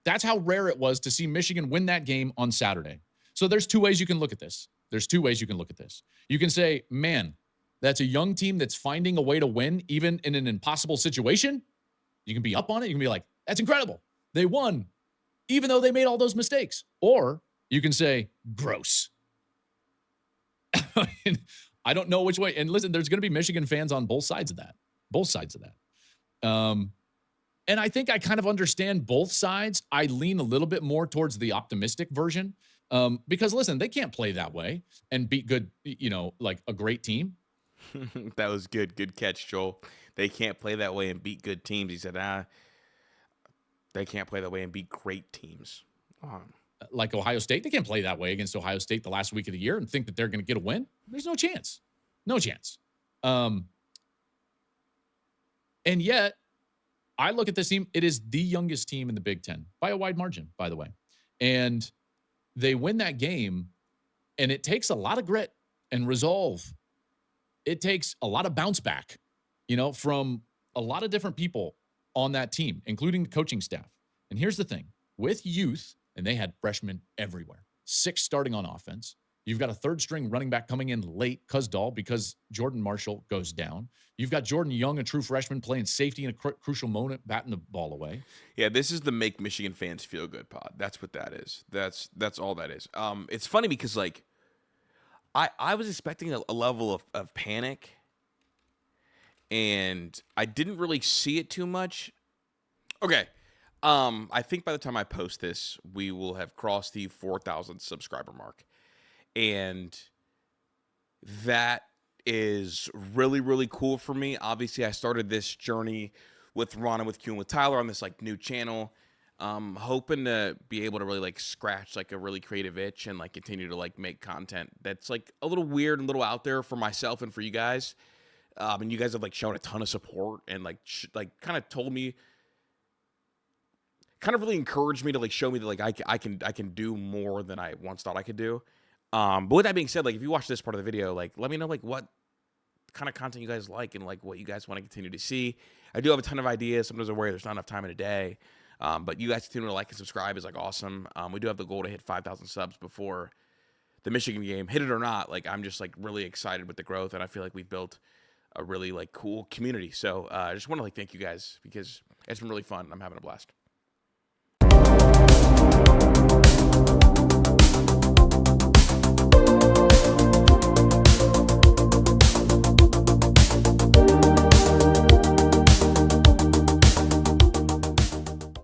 That's how rare it was to see Michigan win that game on Saturday. So there's two ways you can look at this. You can say, man, that's a young team that's finding a way to win even in an impossible situation. You can be up on it. You can be like, that's incredible. They won, even though they made all those mistakes. Or you can say, gross. I don't know which way. And listen, there's going to be Michigan fans on both sides of that. And I think I kind of understand both sides. I lean a little bit more towards the optimistic version because, listen, they can't play that way and beat good, like a great team. That was good. Good catch, Joel. They can't play that way and beat good teams. He said, they can't play that way and beat great teams. Like Ohio State, they can't play that way against Ohio State the last week of the year and think that they're going to get a win. There's no chance. And yet, I look at this team. It is the youngest team in the Big Ten by a wide margin, by the way. And they win that game, and it takes a lot of grit and resolve. It takes a lot of bounce back, from a lot of different people on that team, including the coaching staff. And here's the thing. With youth, and they had freshmen everywhere, 6 starting on offense. You've got a third-string running back coming in late, Cusdall, because Jordan Marshall goes down. You've got Jordan Young, a true freshman, playing safety in a crucial moment, batting the ball away. Yeah, this is the make Michigan fans feel good pod. That's what that is. That's all that is. It's funny because, like, I was expecting a level of panic, and I didn't really see it too much. Okay. I think by the time I post this, we will have crossed the 4,000 subscriber mark. And that is really, really cool for me. Obviously, I started this journey with Ron and with Q and with Tyler on this like new channel. Hoping to be able to really like scratch like a really creative itch and like continue to like make content that's like a little weird and a little out there for myself and for you guys. And you guys have like shown a ton of support and like kind of told me, kind of really encouraged me to like show me that like I can do more than I once thought I could do. But with that being said, like if you watch this part of the video, like let me know like what kind of content you guys like and like what you guys want to continue to see. I do have a ton of ideas. Sometimes I worry there's not enough time in a day. But you guys continue to like and subscribe is like awesome. We do have the goal to hit 5,000 subs before the Michigan game. Hit it or not, like I'm just like really excited with the growth, and I feel like we've built a really like cool community. So I just want to like thank you guys because it's been really fun. I'm having a blast.